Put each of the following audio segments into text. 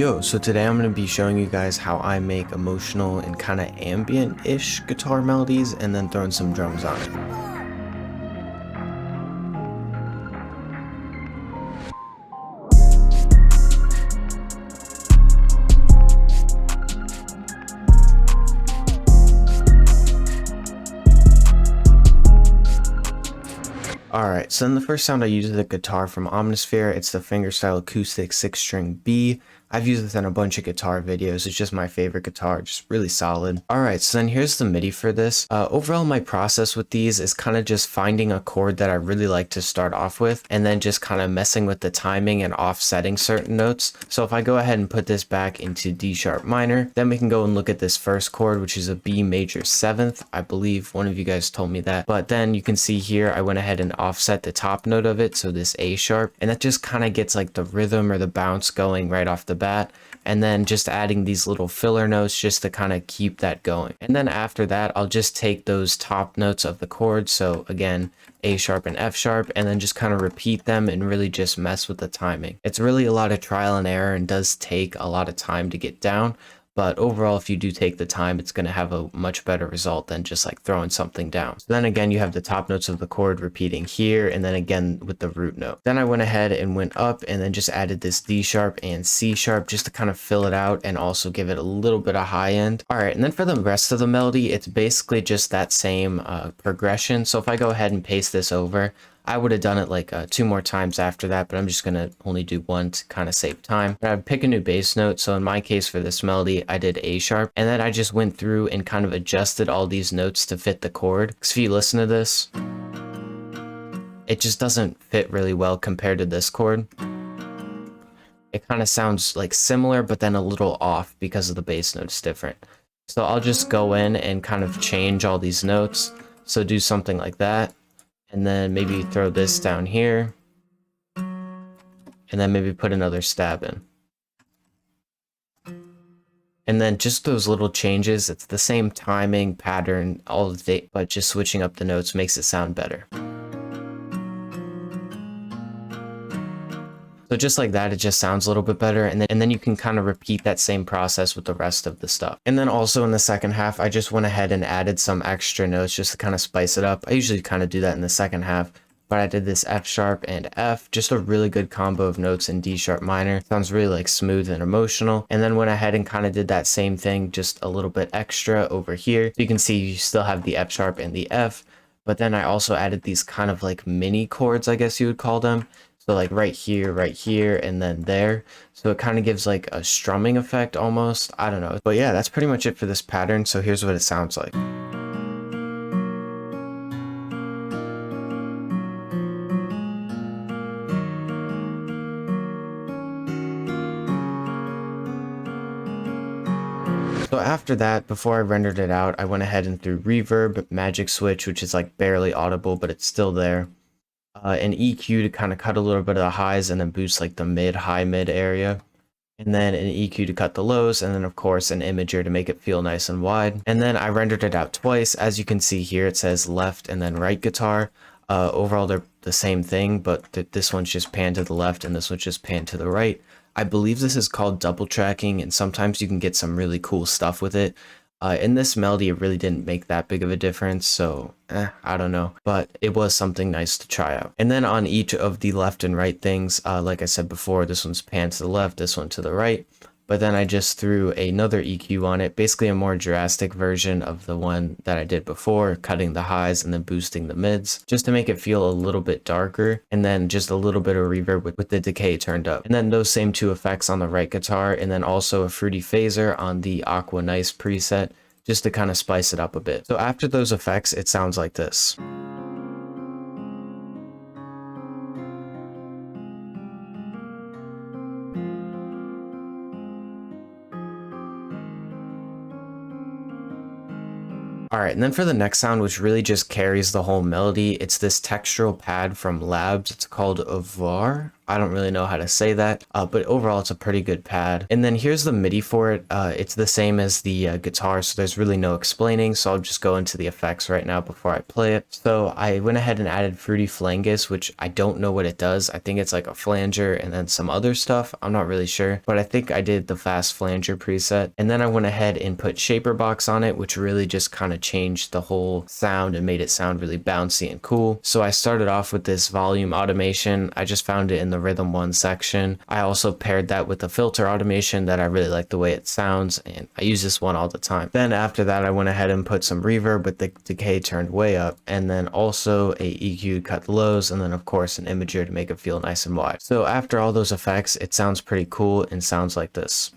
Yo, so today I'm going to be showing you guys how I make emotional and kind of ambient-ish guitar melodies and then throwing some drums on it. Alright, so then the first sound I use is a guitar from Omnisphere. It's the fingerstyle acoustic 6-string B. I've used this in a bunch of guitar videos. It's just my favorite guitar, just really solid. Alright, so then here's the MIDI for this. Overall, my process with these is kind of just finding a chord that I really like to start off with, and then just kind of messing with the timing and offsetting certain notes. So if I go ahead and put this back into D sharp minor, then we can go and look at this first chord, which is a B major 7th. I believe one of you guys told me that. But then you can see here, I went ahead and offset the top note of it, so this A sharp, and that just kind of gets like the rhythm or the bounce going right off the bat, and then just adding these little filler notes just to kind of keep that going. And then after that, I'll just take those top notes of the chord, so again A sharp and F sharp, and then just kind of repeat them and really just mess with the timing. It's really a lot of trial and error and does take a lot of time to get down, but overall, if you do take the time, it's going to have a much better result than just like throwing something down. So then again, you have the top notes of the chord repeating here, and then again with the root note. Then I went ahead and went up and then just added this D sharp and C sharp just to kind of fill it out and also give it a little bit of high end. All right, and then for the rest of the melody, it's basically just that same progression. So if I go ahead and paste this over, I would have done it like 2 more times after that, but I'm just going to only do 1 to kind of save time. I would pick a new bass note. So in my case for this melody, I did A sharp, and then I just went through and kind of adjusted all these notes to fit the chord. Because if you listen to this, it just doesn't fit really well compared to this chord. It kind of sounds like similar, but then a little off because of the bass note is different. So I'll just go in and kind of change all these notes. So do something like that. And then maybe throw this down here, and then maybe put another stab in. And then just those little changes, it's the same timing, pattern, all of it, but just switching up the notes makes it sound better. So just like that, it just sounds a little bit better, and then you can kind of repeat that same process with the rest of the stuff. And then also in the second half, I just went ahead and added some extra notes just to kind of spice it up. I usually kind of do that in the second half, but I did this F sharp and F, just a really good combo of notes in D sharp minor. Sounds really like smooth and emotional. And then went ahead and kind of did that same thing, just a little bit extra over here. You can see you still have the F sharp and the F, but then I also added these kind of like mini chords, I guess you would call them. So like right here, and then there. So it kind of gives like a strumming effect almost. I don't know. But yeah, that's pretty much it for this pattern. So here's what it sounds like. So after that, before I rendered it out, I went ahead and threw reverb, magic switch, which is like barely audible, but it's still there. An EQ to kind of cut a little bit of the highs and then boost like the high mid area. And then an EQ to cut the lows, and then of course an imager to make it feel nice and wide. And then I rendered it out twice. As you can see here, it says left and then right guitar. Overall, they're the same thing, but this one's just panned to the left and this one's just panned to the right. I believe this is called double tracking, and sometimes you can get some really cool stuff with it. In this melody, it really didn't make that big of a difference, so I don't know, but it was something nice to try out. And then on each of the left and right things, like I said before, this one's panned to the left, this one to the right, but then I just threw another EQ on it, basically a more drastic version of the one that I did before, cutting the highs and then boosting the mids, just to make it feel a little bit darker, and then just a little bit of reverb with the decay turned up. And then those same 2 effects on the right guitar, and then also a fruity phaser on the Aqua Nice preset, just to kind of spice it up a bit. So after those effects, it sounds like this. Alright, and then for the next sound, which really just carries the whole melody, it's this textural pad from Labs. It's called Avar. I don't really know how to say that, but overall it's a pretty good pad. And then here's the MIDI for it. It's the same as the guitar, so there's really no explaining, so I'll just go into the effects right now before I play it. So I went ahead and added Fruity Flangus, which I don't know what it does. I think it's like a flanger and then some other stuff. I'm not really sure, but I think I did the fast flanger preset. And then I went ahead and put Shaper Box on it, which really just kind of changed the whole sound and made it sound really bouncy and cool. So I started off with this volume automation. I just found it in the Rhythm 1 section. I also paired that with the filter automation that I really like the way it sounds, and I use this one all the time. Then after that, I went ahead and put some reverb with the decay turned way up, and then also a EQ cut the lows, and then of course an imager to make it feel nice and wide. So after all those effects, it sounds pretty cool and sounds like this.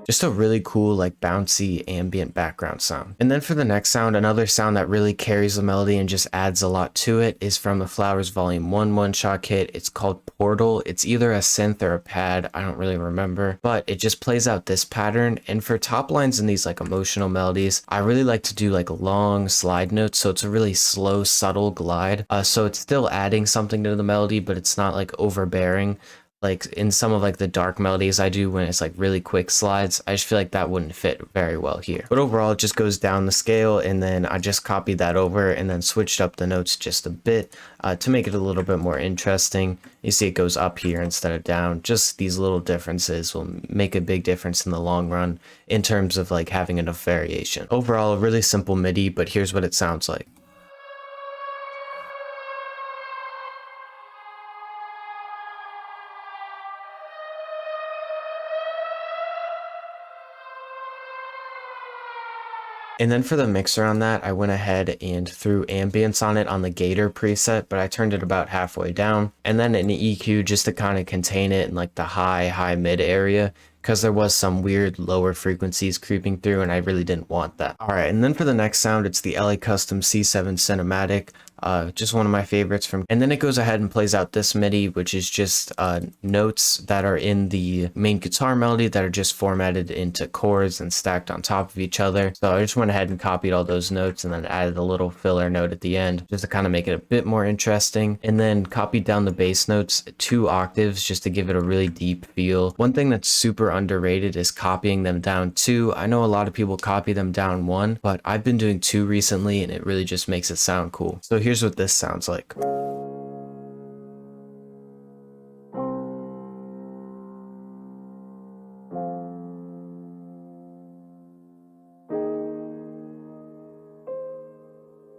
Just a really cool, like bouncy ambient background sound. And then for the next sound, another sound that really carries the melody and just adds a lot to it is from the Flowers Volume 1 one-shot kit. It's called Portal. It's either a synth or a pad, I don't really remember, but it just plays out this pattern. And for top lines and these like emotional melodies, I really like to do like long slide notes, so it's a really slow, subtle glide. So it's still adding something to the melody, but it's not like overbearing. Like in some of like the dark melodies I do when it's like really quick slides, I just feel like that wouldn't fit very well here. But overall, it just goes down the scale, and then I just copied that over and then switched up the notes just a bit to make it a little bit more interesting. You see it goes up here instead of down. Just these little differences will make a big difference in the long run in terms of like having enough variation. Overall, a really simple MIDI, but here's what it sounds like. And then for the mixer on that, I went ahead and threw ambience on it on the Gator preset, but I turned it about halfway down. And then an EQ just to kind of contain it in like the high mid area, because there was some weird lower frequencies creeping through and I really didn't want that. All right, and then for the next sound, it's the LA Custom C7 Cinematic. Just one of my favorites from, and then it goes ahead and plays out this MIDI, which is just notes that are in the main guitar melody that are just formatted into chords and stacked on top of each other. So I just went ahead and copied all those notes and then added a little filler note at the end just to kind of make it a bit more interesting, and then copied down the bass notes 2 octaves just to give it a really deep feel. One thing that's super underrated is copying them down 2. I know a lot of people copy them down 1, but I've been doing 2 recently and it really just makes it sound cool. So here's what this sounds like.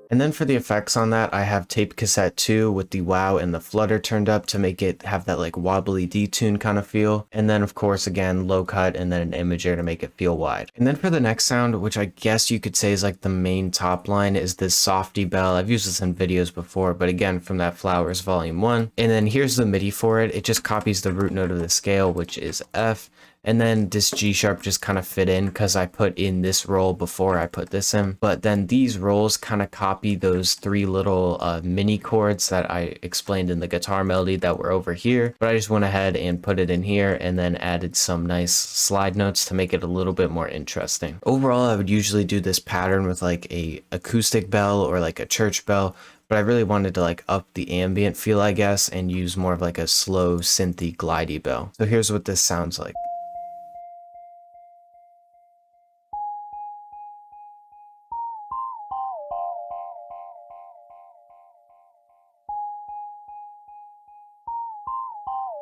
And then for the effects on that, I have Tape Cassette 2 with the wow and the flutter turned up to make it have that like wobbly detune kind of feel. And then of course, again, low cut and then an imager to make it feel wide. And then for the next sound, which I guess you could say is like the main top line, is this softy bell. I've used this in videos before, but again, from that Flowers Volume 1. And then here's the MIDI for it. It just copies the root note of the scale, which is F. And then this G sharp just kind of fit in because I put in this roll before I put this in. But then these rolls kind of copy those 3 little mini chords that I explained in the guitar melody that were over here. But I just went ahead and put it in here and then added some nice slide notes to make it a little bit more interesting. Overall, I would usually do this pattern with like a acoustic bell or like a church bell, but I really wanted to like up the ambient feel, I guess, and use more of like a slow synthy glidey bell. So here's what this sounds like.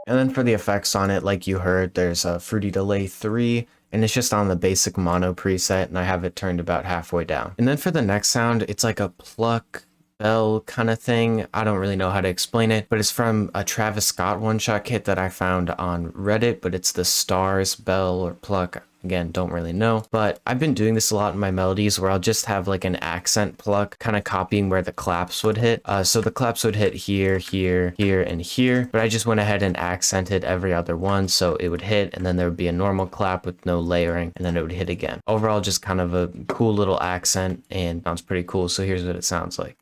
And then for the effects on it, like you heard, there's a Fruity Delay 3, and it's just on the basic mono preset, and I have it turned about halfway down. And then for the next sound, it's like a pluck bell kind of thing. I don't really know how to explain it, but it's from a Travis Scott one-shot kit that I found on Reddit, but it's the Stars bell or pluck. Again, don't really know, but I've been doing this a lot in my melodies where I'll just have like an accent pluck, kind of copying where the claps would hit. So the claps would hit here, here, here, and here, but I just went ahead and accented every other one. So it would hit, and then there would be a normal clap with no layering, and then it would hit again. Overall, just kind of a cool little accent, and sounds pretty cool. So here's what it sounds like.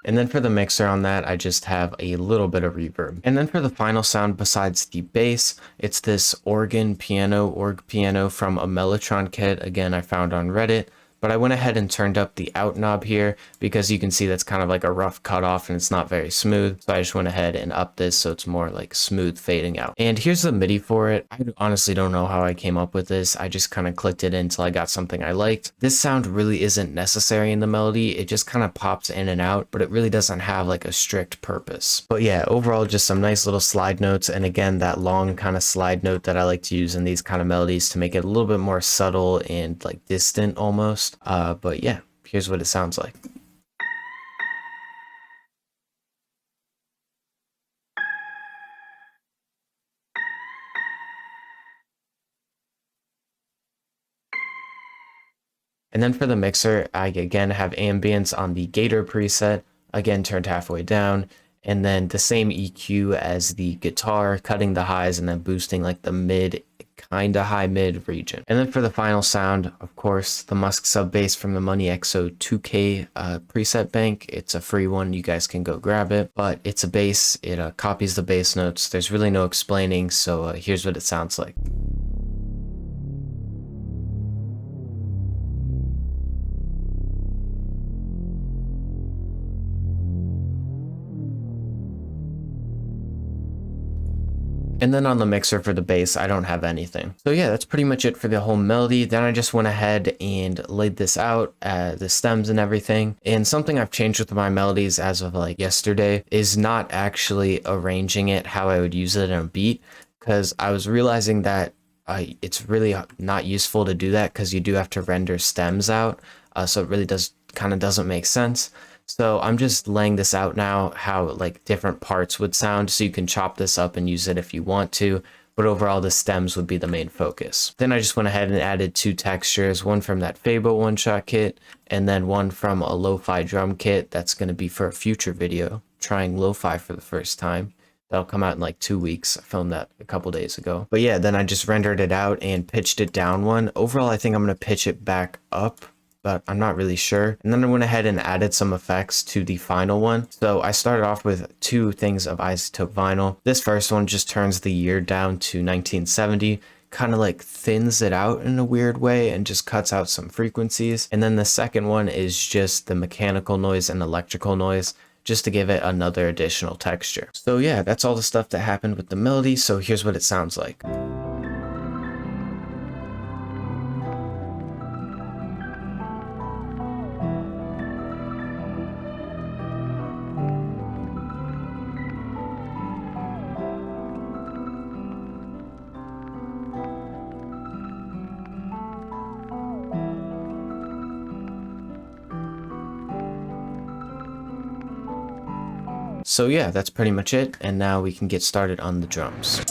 And then for the mixer on that, I just have a little bit of reverb. And then for the final sound besides the bass, it's this org piano from a Mellotron kit. Again, I found on Reddit. But I went ahead and turned up the out knob here because you can see that's kind of like a rough cutoff and it's not very smooth. So I just went ahead and upped this so it's more like smooth fading out. And here's the MIDI for it. I honestly don't know how I came up with this. I just kind of clicked it until I got something I liked. This sound really isn't necessary in the melody. It just kind of pops in and out, but it really doesn't have like a strict purpose. But yeah, overall just some nice little slide notes. And again, that long kind of slide note that I like to use in these kind of melodies to make it a little bit more subtle and like distant almost. But yeah, here's what it sounds like. And then for the mixer, I again have ambience on the gator preset, again turned halfway down, and then the same EQ as the guitar, cutting the highs and then boosting like the mid, kind of high mid region. And then for the final sound, of course, the Musk sub bass from the Money XO 2K preset bank. It's a free one, you guys can go grab it, but it's a bass, it copies the bass notes. There's really no explaining, so here's what it sounds like. And then on the mixer for the bass, I don't have anything. So yeah, that's pretty much it for the whole melody. Then I just went ahead and laid this out, the stems and everything. And something I've changed with my melodies as of like yesterday is not actually arranging it how I would use it in a beat, because I was realizing that it's really not useful to do that because you do have to render stems out. So it really doesn't make sense. So I'm just laying this out now, how like different parts would sound, so you can chop this up and use it if you want to, but overall the stems would be the main focus. Then I just went ahead and added two textures, one from that Fabo one-shot kit, and then one from a lo-fi drum kit that's going to be for a future video, trying lo-fi for the first time. That'll come out in like 2 weeks. I filmed that a couple days ago. But yeah, then I just rendered it out and pitched it down one. Overall, I think I'm going to pitch it back up, but I'm not really sure. And then I went ahead and added some effects to the final one. So I started off with two things of isotope vinyl. This first one just turns the year down to 1970, kind of like thins it out in a weird way and just cuts out some frequencies. And then the second one is just the mechanical noise and electrical noise, just to give it another additional texture. So yeah, that's all the stuff that happened with the melody. So here's what it sounds like. So yeah, that's pretty much it, and now we can get started on the drums.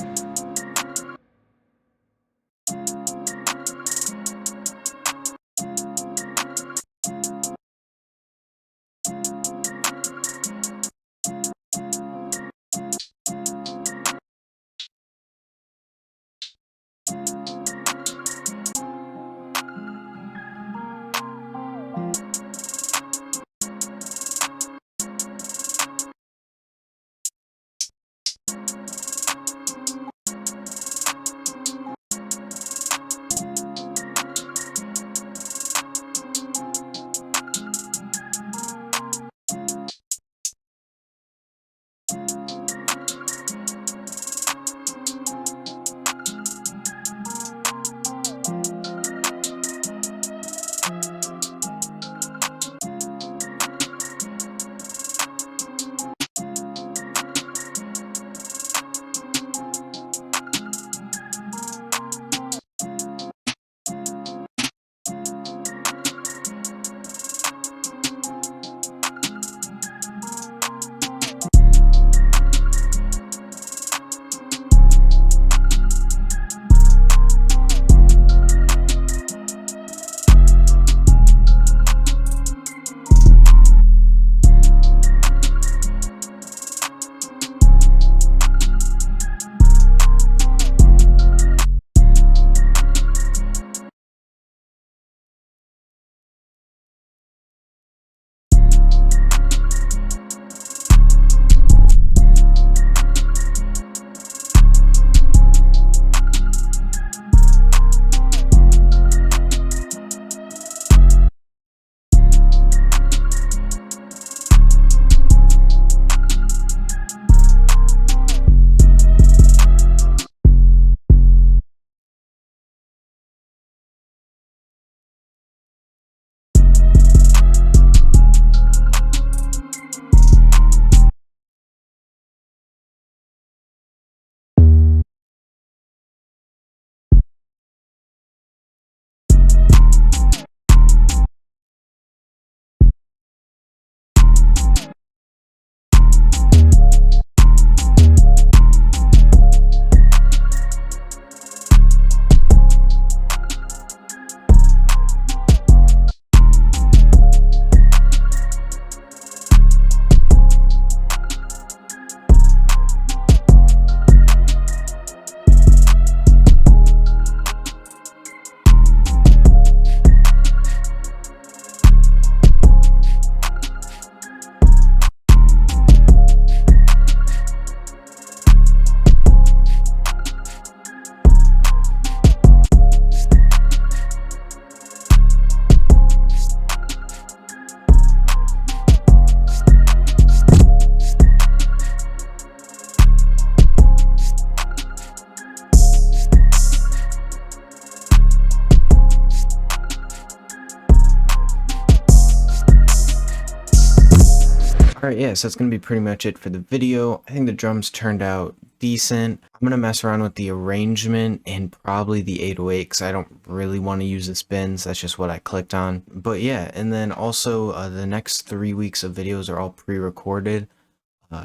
Alright, yeah, so that's going to be pretty much it for the video. I think the drums turned out decent. I'm going to mess around with the arrangement and probably the 808 because I don't really want to use the spins. That's just what I clicked on. But yeah, and then also the next 3 weeks of videos are all pre-recorded.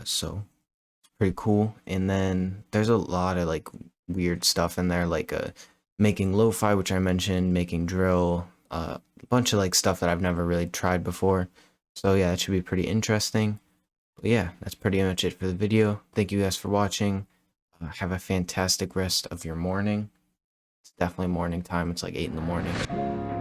So it's pretty cool. And then there's a lot of like weird stuff in there, like making lo-fi, which I mentioned, making drill, a bunch of like stuff that I've never really tried before. So yeah, that should be pretty interesting. But yeah, that's pretty much it for the video. Thank you guys for watching. Have a fantastic rest of your morning. It's definitely morning time. It's like 8 in the morning.